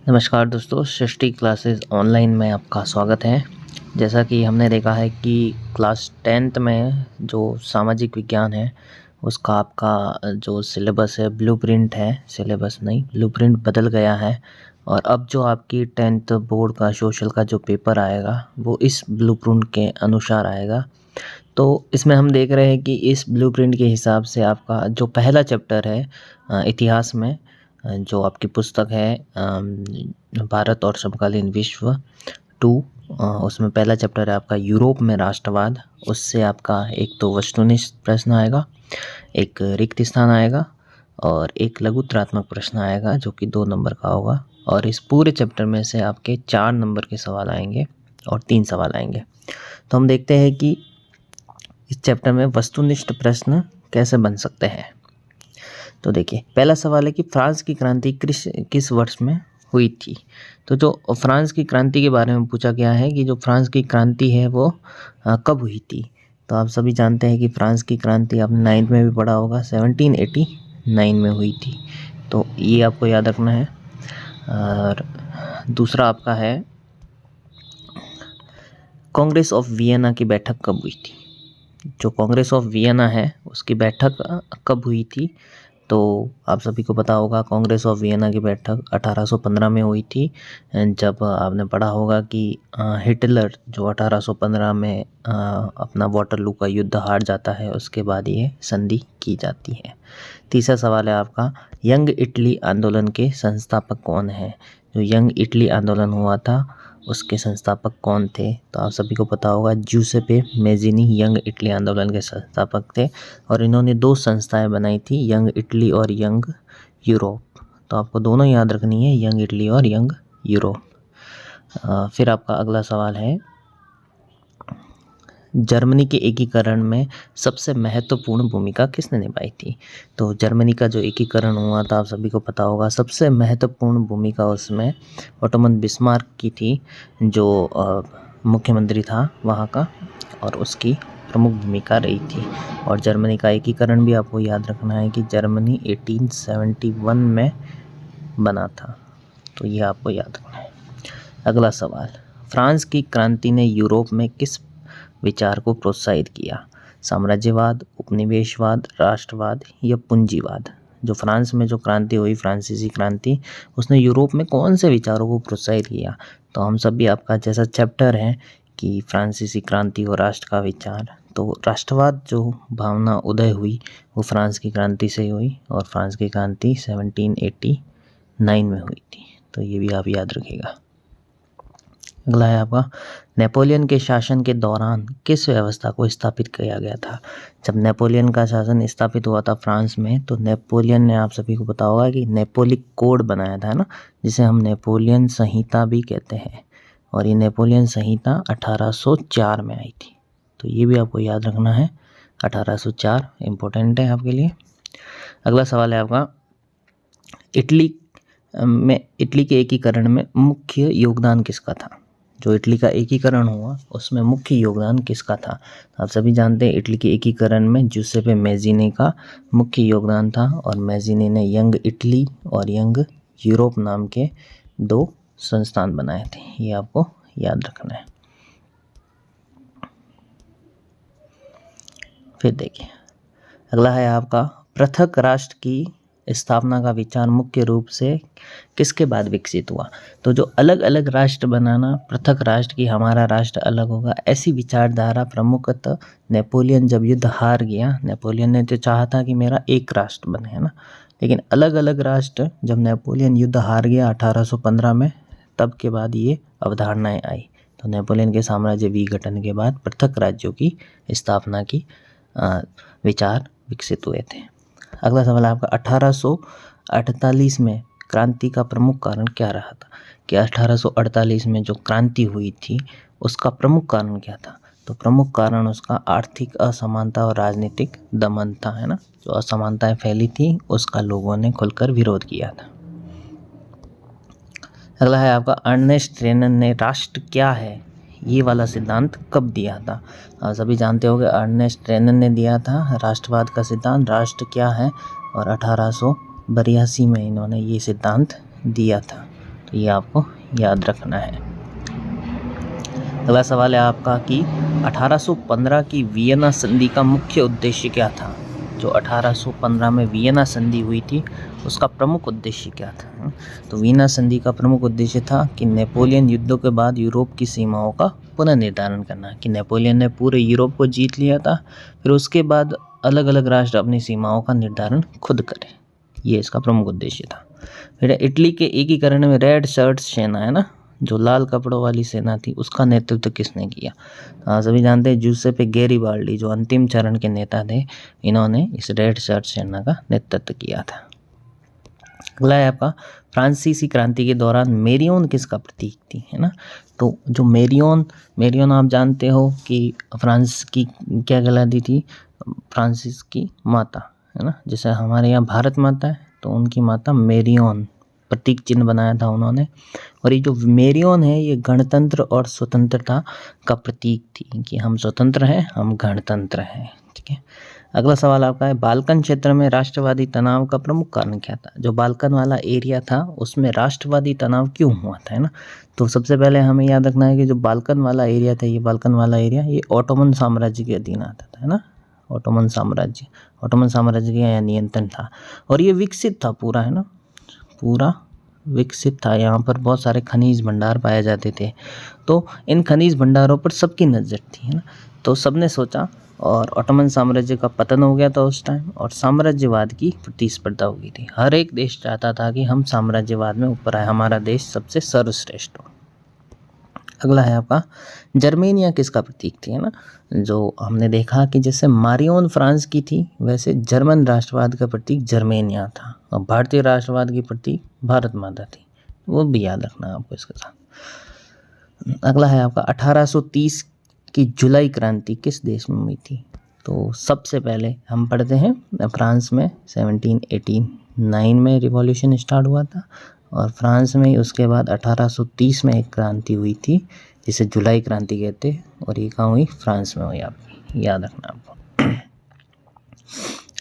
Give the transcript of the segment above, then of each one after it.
नमस्कार दोस्तों, सृष्टि classes online में आपका स्वागत है। जैसा कि हमने देखा है कि क्लास 10th में जो सामाजिक विज्ञान है उसका आपका जो सिलेबस है, ब्लूप्रिंट है, सिलेबस नहीं ब्लूप्रिंट बदल गया है। और अब जो आपकी 10th बोर्ड का सोशल का जो पेपर आएगा वो इस ब्लूप्रिंट के अनुसार आएगा। तो इसमें हम देख रहे हैं कि इस ब्लूप्रिंट के हिसाब से आपका जो पहला चैप्टर है इतिहास में, जो आपकी पुस्तक है भारत और समकालीन विश्व 2, उसमें पहला चैप्टर है आपका यूरोप में राष्ट्रवाद। उससे आपका एक तो वस्तुनिष्ठ प्रश्न आएगा, एक रिक्त स्थान आएगा और एक लघुत्तरात्मक प्रश्न आएगा जो कि 2 नंबर का होगा। और इस पूरे चैप्टर में से आपके 4 नंबर के सवाल आएंगे और 3 सवाल आएंगे। तो हम देखते हैं कि इस चैप्टर में वस्तुनिष्ठ प्रश्न कैसे बन सकते हैं। तो देखिए, पहला सवाल है कि फ्रांस की क्रांति किस वर्ष में हुई थी। तो जो फ्रांस की क्रांति के बारे में पूछा गया है कि जो फ्रांस की क्रांति है वो कब हुई थी। तो आप सभी जानते हैं कि फ्रांस की क्रांति आपने 9th में भी पढ़ा होगा, 1789 में हुई थी। तो ये आपको याद रखना है। और दूसरा आपका है कांग्रेस ऑफ वियना की बैठक कब हुई थी। जो कांग्रेस ऑफ वियना है उसकी बैठक कब हुई थी। तो आप सभी को पता होगा कांग्रेस ऑफ वियना की बैठक 1815 में हुई थी। जब आपने पढ़ा होगा कि हिटलर जो 1815 में अपना वाटरलू का युद्ध हार जाता है, उसके बाद ये संधि की जाती है। तीसरा सवाल है आपका, यंग इटली आंदोलन के संस्थापक कौन है। जो यंग इटली आंदोलन हुआ था उसके संस्थापक कौन थे। तो आप सभी को पता होगा ज्यूसेपे मैज़ीनी यंग इटली आंदोलन के संस्थापक थे और इन्होंने 2 संस्थाएं बनाई थी, यंग इटली और यंग यूरोप। तो आपको दोनों याद रखनी है, यंग इटली और यंग यूरोप। फिर आपका अगला सवाल है, जर्मनी के एकीकरण में सबसे महत्वपूर्ण भूमिका किसने निभाई थी। तो जर्मनी का जो एकीकरण हुआ था आप सभी को पता होगा, सबसे महत्वपूर्ण भूमिका उसमें ओटोमन बिस्मार्क की थी, जो मुख्यमंत्री था वहाँ का, और उसकी प्रमुख भूमिका रही थी। और जर्मनी का एकीकरण भी आपको याद रखना है कि जर्मनी 1871 में बना था। तो ये आपको याद रखना है। अगला सवाल, फ्रांस की क्रांति ने यूरोप में किस विचार को प्रोत्साहित किया। साम्राज्यवाद, उपनिवेशवाद, राष्ट्रवाद या पूंजीवाद। जो फ्रांस में जो क्रांति हुई, फ्रांसीसी क्रांति, उसने यूरोप में कौन से विचारों को प्रोत्साहित किया। तो हम सभी आपका जैसा चैप्टर है कि फ्रांसीसी क्रांति और राष्ट्र का विचार, तो राष्ट्रवाद जो भावना उदय हुई वो फ्रांस की क्रांति से हुई और फ्रांस की क्रांति 1789 में हुई थी। तो ये भी आप याद रखिएगा। अगला है आपका, नेपोलियन के शासन के दौरान किस व्यवस्था को स्थापित किया गया था। जब नेपोलियन का शासन स्थापित हुआ था फ्रांस में, तो नेपोलियन ने, आप सभी को पता होगा कि नेपोलिक कोड बनाया था ना, जिसे हम नेपोलियन संहिता भी कहते हैं। और ये नेपोलियन संहिता 1804 में आई थी। तो ये भी आपको याद रखना है, 1804 इम्पोर्टेंट है आपके लिए। अगला सवाल है आपका, इटली के एकीकरण में मुख्य योगदान किसका था। जो इटली का एकीकरण हुआ उसमें मुख्य योगदान किसका था। आप सभी जानते हैं इटली के एकीकरण में ज्यूसेपे मैज़ीनी का मुख्य योगदान था और मैज़ीनी ने यंग इटली और यंग यूरोप नाम के 2 संस्थान बनाए थे। ये आपको याद रखना है। फिर देखिए, अगला है आपका, पृथक राष्ट्र की स्थापना का विचार मुख्य रूप से किसके बाद विकसित हुआ। तो जो अलग अलग राष्ट्र बनाना, पृथक राष्ट्र की हमारा राष्ट्र अलग होगा, ऐसी विचारधारा प्रमुखतः नेपोलियन जब युद्ध हार गया, नेपोलियन ने तो चाहा था कि मेरा एक राष्ट्र बने, है ना, लेकिन अलग अलग राष्ट्र जब नेपोलियन युद्ध हार गया 1815 में, तब के बाद ये अवधारणाएं आई। तो नेपोलियन के साम्राज्य विघटन के बाद पृथक राज्यों की स्थापना की विचार विकसित हुए थे। अगला सवाल है आपका, 1848 में क्रांति का प्रमुख कारण क्या रहा था। कि 1848 में जो क्रांति हुई थी उसका प्रमुख कारण क्या था। तो प्रमुख कारण उसका आर्थिक असमानता और राजनीतिक दमन था, है ना। जो असमानताएं फैली थी उसका लोगों ने खुलकर विरोध किया था। अगला है आपका, अर्नेस्ट रेनन ने राष्ट्र क्या है ये वाला सिद्धांत कब दिया था। आप सभी जानते होंगे अर्नेस्ट रेनन ने दिया था राष्ट्रवाद का सिद्धांत, राष्ट्र क्या है, और 1882 में इन्होंने ये सिद्धांत दिया था। तो ये आपको याद रखना है। अगला सवाल है आपका कि 1815 की वियना संधि का मुख्य उद्देश्य क्या था। जो 1815 में वियना संधि हुई थी उसका प्रमुख उद्देश्य क्या था। तो वियना संधि का प्रमुख उद्देश्य था कि नेपोलियन युद्धों के बाद यूरोप की सीमाओं का पुनर्निर्धारण करना, कि नेपोलियन ने पूरे यूरोप को जीत लिया था, फिर उसके बाद अलग अलग राष्ट्र अपनी सीमाओं का निर्धारण खुद करें, ये इसका प्रमुख उद्देश्य था। फिर इटली के एकीकरण में रेड शर्ट सेना है ना, जो लाल कपड़ों वाली सेना थी, उसका नेतृत्व किसने किया। सभी जानते हैं जूसेपे गैरिबाल्डी, जो अंतिम चरण के नेता थे, इन्होंने इस रेड शर्ट सेना का नेतृत्व किया था। अगला है आपका फ्रांसीसी क्रांति के दौरान मेरियोन किसका प्रतीक थी, है ना। तो जो मेरियोन आप जानते हो कि फ्रांस की क्या कहलाती थी, फ्रांसिस की माता, है ना। जैसे हमारे यहाँ भारत माता है, तो उनकी माता मेरियोन, प्रतीक चिन्ह बनाया था उन्होंने। और ये जो मेरियोन है ये गणतंत्र और स्वतंत्रता का प्रतीक थी, कि हम स्वतंत्र हैं, हम गणतंत्र हैं, ठीक है। अगला सवाल आपका है, बाल्कन क्षेत्र में राष्ट्रवादी तनाव का प्रमुख कारण क्या था। जो बाल्कन वाला एरिया था उसमें राष्ट्रवादी तनाव क्यों हुआ था, है ना। तो सबसे पहले हमें याद रखना है कि जो बाल्कन वाला एरिया था, ये बाल्कन वाला एरिया ये ऑटोमन साम्राज्य के अधीन आता था, है ना। ऑटोमन साम्राज्य का नियंत्रण था और ये विकसित था पूरा, है ना, पूरा विकसित था। यहाँ पर बहुत सारे खनिज भंडार पाए जाते थे, तो इन खनिज भंडारों पर सबकी नज़र थी, है ना। तो सबने सोचा और ऑटोमन साम्राज्य का पतन हो गया था उस टाइम, और साम्राज्यवाद की प्रतिस्पर्धा हो गई थी। हर एक देश चाहता था कि हम साम्राज्यवाद में ऊपर आए, हमारा देश सबसे सर्वश्रेष्ठ हो। अगला है आपका जर्मेनिया किसका प्रतीक थी, है ना। जो हमने देखा कि जैसे मारियोन फ्रांस की थी, वैसे जर्मन राष्ट्रवाद का प्रतीक जर्मेनिया था, और भारतीय राष्ट्रवाद की प्रतीक भारत माता थी, वो भी याद रखना आपको इसके साथ। अगला है आपका 1830 की जुलाई क्रांति किस देश में हुई थी। तो सबसे पहले हम पढ़ते हैं फ्रांस में 1789 में रिवॉल्यूशन स्टार्ट हुआ था, और फ्रांस में ही उसके बाद 1830 में एक क्रांति हुई थी जिसे जुलाई क्रांति कहते हैं, और ये कहाँ हुई, फ्रांस में हुई, आप याद रखना आपको।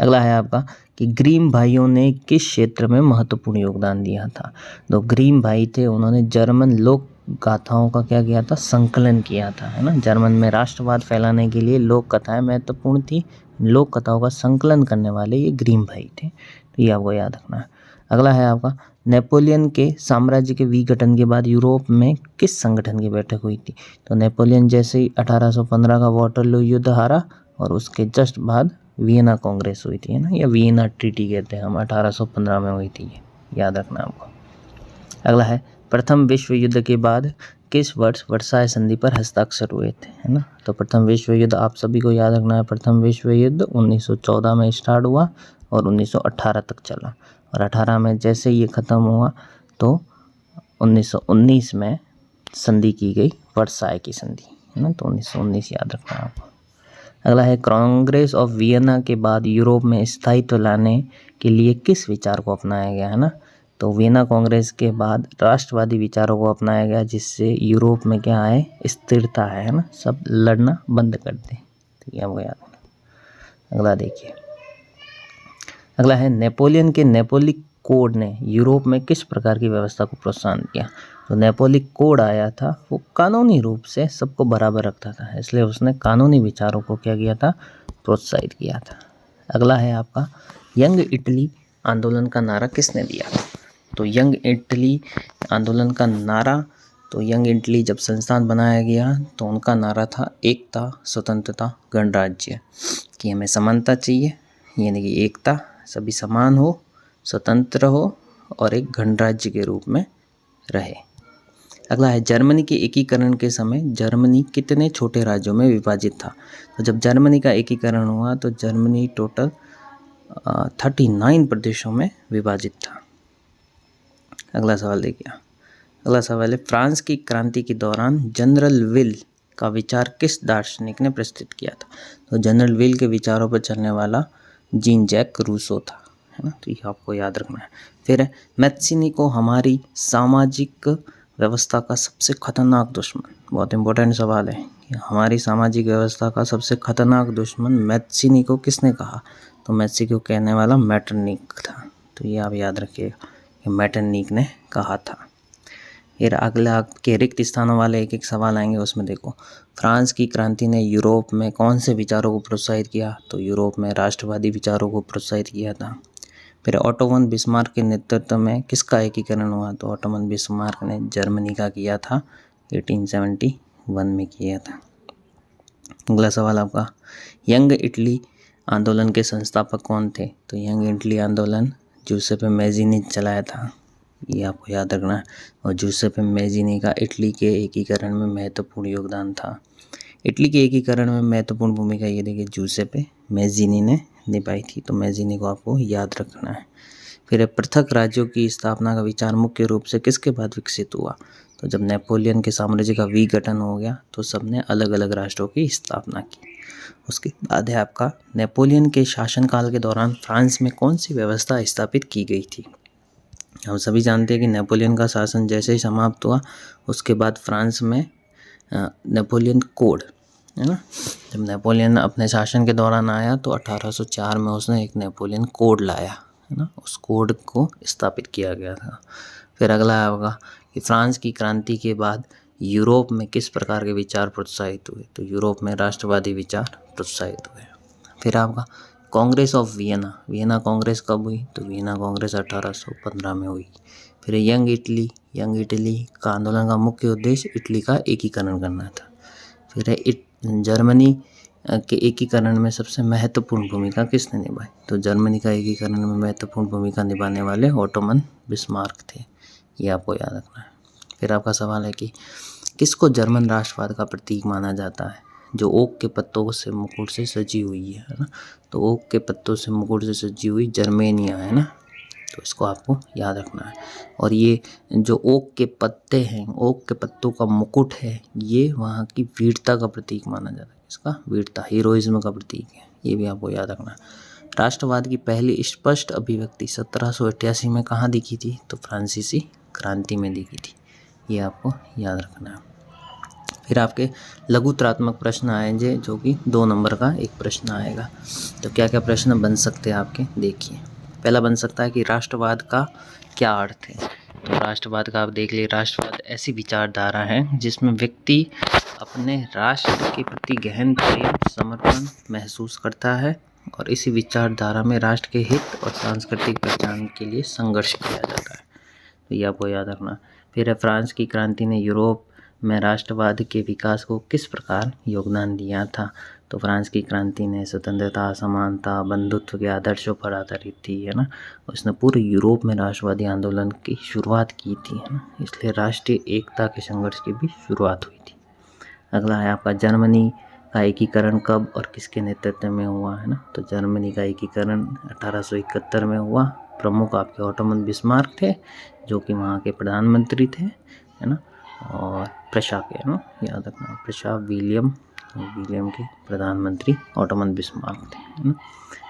अगला है आपका कि ग्रीम भाइयों ने किस क्षेत्र में महत्वपूर्ण योगदान दिया था। तो ग्रीम भाई थे, उन्होंने जर्मन लोक गाथाओं का क्या किया था, संकलन किया था, है ना। जर्मन में राष्ट्रवाद फैलाने के लिए लोक कथाएं महत्वपूर्ण थी, लोक कथाओं का संकलन करने वाले ये ग्रीम भाई थे, तो ये आपको याद रखना है। अगला है आपका नेपोलियन के साम्राज्य के विघटन के बाद यूरोप में किस संगठन की बैठक हुई थी। तो नेपोलियन जैसे ही 1815 का वाटरलू युद्ध हारा, और उसके जस्ट बाद वियना कांग्रेस हुई थी, है ना, या वियना ट्रीटी कहते हैं हम, 1815 में हुई थी, ये याद रखना आपको। अगला है प्रथम विश्व युद्ध के बाद किस वर्ष वर्साय संधि पर हस्ताक्षर हुए थे, है ना। तो प्रथम विश्व युद्ध आप सभी को याद रखना है, प्रथम विश्व युद्ध 1914 में स्टार्ट हुआ और 1918 तक चला, और 18 में जैसे ये ख़त्म हुआ तो 1919 में संधि की गई, वर्साय की संधि, है ना। तो 1919 याद रखना है आपको। अगला है कांग्रेस ऑफ वियना के बाद यूरोप में स्थायित्व लाने के लिए किस विचार को अपनाया गया, है ना। तो वियना कांग्रेस के बाद राष्ट्रवादी विचारों को अपनाया गया, जिससे यूरोप में क्या आए, स्थिरता है ना, सब लड़ना बंद कर दें, तो ये आपको याद है। अगला देखिए, अगला है नेपोलियन के नेपोलिक कोड ने यूरोप में किस प्रकार की व्यवस्था को प्रोत्साहन दिया। तो नेपोलिक कोड आया था, वो कानूनी रूप से सबको बराबर रखता था, इसलिए उसने कानूनी विचारों को क्या किया था, प्रोत्साहित किया था। अगला है आपका यंग इटली आंदोलन का नारा किसने दिया। तो यंग इटली आंदोलन का नारा, तो यंग इटली जब संस्थान बनाया गया तो उनका नारा था एकता, स्वतंत्रता, गणराज्य, कि हमें समानता चाहिए, यानी कि एकता, सभी समान हो, स्वतंत्र हो और एक गणराज्य के रूप में रहे। अगला है जर्मनी के एकीकरण के समय जर्मनी कितने छोटे राज्यों में विभाजित था। तो जब जर्मनी का एकीकरण हुआ तो जर्मनी टोटल 39 प्रदेशों में विभाजित था। अगला सवाल देखिए, अगला सवाल है फ्रांस की क्रांति के दौरान जनरल विल का विचार किस दार्शनिक ने प्रस्तुत किया था। तो जनरल विल के विचारों पर चलने वाला जीन जैक रूसो था, है ना, तो ये आपको याद रखना है। फिर मैथ्सिनी को हमारी सामाजिक व्यवस्था का सबसे खतरनाक दुश्मन, बहुत इंपॉर्टेंट सवाल है कि हमारी सामाजिक व्यवस्था का सबसे खतरनाक दुश्मन मैथ्सिनी को किसने कहा। तो मैथ्सिनी को कहने वाला मैटरनिक था, तो ये आप याद रखिएगा कि मैटरनिक ने कहा था। फिर अगला आपके रिक्त स्थानों वाले एक एक सवाल आएंगे, उसमें देखो फ्रांस की क्रांति ने यूरोप में कौन से विचारों को प्रोत्साहित किया, तो यूरोप में राष्ट्रवादी विचारों को प्रोत्साहित किया था। फिर ओटो वन बिस्मार्क के नेतृत्व में किसका एकीकरण हुआ, तो ओटो वन बिस्मार्क ने जर्मनी का किया था, 1871 में किया था। अगला सवाल आपका, यंग इटली आंदोलन के संस्थापक कौन थे, तो यंग इटली आंदोलन जूसेppe मैज़ीनी चलाया था, ये आपको याद रखना है। और जूसेppe मैज़ीनी का इटली के एकीकरण में महत्वपूर्ण योगदान था। इटली के एकीकरण में महत्वपूर्ण भूमिका ये देखिए जूसेppe मैज़ीनी ने निभाई थी, तो मैज़ीनी को आपको याद रखना है। फिर पृथक राज्यों की स्थापना का विचार मुख्य रूप से किसके बाद विकसित हुआ, तो जब नेपोलियन के साम्राज्य का विघटन हो गया तो सबने अलग अलग राष्ट्रों की स्थापना की। उसके बाद है आपका, नेपोलियन के शासनकाल के दौरान फ्रांस में कौन सी व्यवस्था स्थापित की गई थी। हम सभी जानते हैं कि नेपोलियन का शासन जैसे ही समाप्त हुआ उसके बाद फ्रांस में नेपोलियन कोड है ना, जब नेपोलियन अपने शासन के दौरान आया तो 1804 में उसने एक नेपोलियन कोड लाया है ना, उस कोड को स्थापित किया गया था। फिर अगला होगा कि फ्रांस की क्रांति के बाद यूरोप में किस प्रकार के विचार प्रोत्साहित हुए, तो यूरोप में राष्ट्रवादी विचार प्रोत्साहित हुए। फिर आपका Congress of Vienna, Vienna Congress कब हुई, तो वियना कांग्रेस 1815 में हुई। फिर यंग इटली का आंदोलन का मुख्य उद्देश्य इटली का एकीकरण करना था। फिर जर्मनी के एकीकरण में सबसे महत्वपूर्ण भूमिका किसने निभाई, तो जर्मनी का एकीकरण में महत्वपूर्ण भूमिका निभाने वाले ओटोमन बिस्मार्क थे, ये आपको याद रखना है। फिर आपका सवाल है कि किसको जर्मन राष्ट्रवाद का प्रतीक माना जाता है, जो ओक के पत्तों से मुकुट से सजी हुई है ना, तो ओक के पत्तों से मुकुट से सजी हुई जर्मेनिया है ना, तो इसको आपको याद रखना है। और ये जो ओक के पत्ते हैं, ओक के पत्तों का मुकुट है, ये वहाँ की वीरता का प्रतीक माना जाता है। इसका वीरता, हीरोइज्म का प्रतीक है, ये भी आपको याद रखना है। राष्ट्रवाद की पहली स्पष्ट अभिव्यक्ति 1788 में कहाँ दिखी थी, तो फ्रांसीसी क्रांति में दिखी थी, ये आपको याद रखना है। फिर आपके लघुत्रात्मक प्रश्न आएंगे, जो कि 2 नंबर का एक प्रश्न आएगा। तो क्या क्या प्रश्न बन सकते हैं आपके, देखिए। पहला बन सकता है कि राष्ट्रवाद का क्या अर्थ है, तो राष्ट्रवाद का आप देख लिए, राष्ट्रवाद ऐसी विचारधारा है जिसमें व्यक्ति अपने राष्ट्र के प्रति गहन प्रेम समर्पण महसूस करता है और इसी विचारधारा में राष्ट्र के हित और सांस्कृतिक पहचान के लिए संघर्ष किया जाता है, तो ये आपको याद रखना। फिर है फ्रांस की क्रांति ने यूरोप में राष्ट्रवाद के विकास को किस प्रकार योगदान दिया था, तो फ्रांस की क्रांति ने स्वतंत्रता, समानता, बंधुत्व के आदर्शों पर आधारित थी है ना, उसने पूरे यूरोप में राष्ट्रवादी आंदोलन की शुरुआत की थी है ना, इसलिए राष्ट्रीय एकता के संघर्ष की भी शुरुआत हुई थी। अगला है आपका, जर्मनी का एकीकरण कब और किसके नेतृत्व में हुआ है ना, तो जर्मनी का एकीकरण 1871 में हुआ। प्रमुख आपके ओटोमन बिस्मार्क थे, जो कि वहाँ के प्रधानमंत्री थे है ना, और प्रशा के है ना, याद रखना, प्रशा विलियम के प्रधानमंत्री ओटोमन बिस्मार्क थे है ना।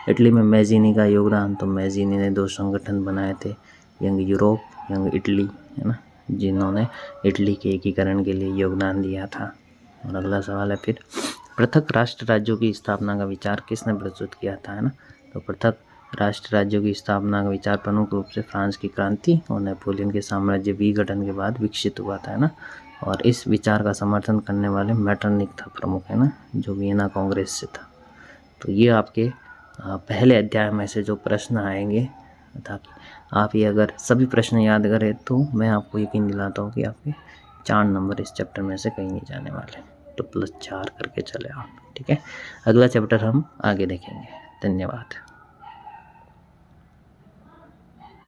इटली में मैज़ीनी का योगदान, तो मैज़ीनी ने 2 संगठन बनाए थे, यंग यूरोप, यंग इटली है ना, जिन्होंने इटली के एकीकरण के लिए योगदान दिया था। और अगला सवाल है फिर, पृथक राष्ट्र राज्यों की स्थापना का विचार किसने प्रस्तुत किया था है ना, तो पृथक राष्ट्र राज्यों की स्थापना का विचार प्रमुख रूप से फ्रांस की क्रांति और नेपोलियन के साम्राज्य विघटन के बाद विकसित हुआ था है ना, और इस विचार का समर्थन करने वाले मेटरनिक था प्रमुख है ना, जो वियना कांग्रेस से था। तो ये आपके पहले अध्याय में से जो प्रश्न आएंगे, ताकि आप ये अगर सभी प्रश्न याद करें तो मैं आपको यकीन दिलाता हूँ कि आपके 4 नंबर इस चैप्टर में से कहीं नहीं जाने वाले, तो +4 करके चले आप, ठीक है। अगला चैप्टर हम आगे देखेंगे। धन्यवाद।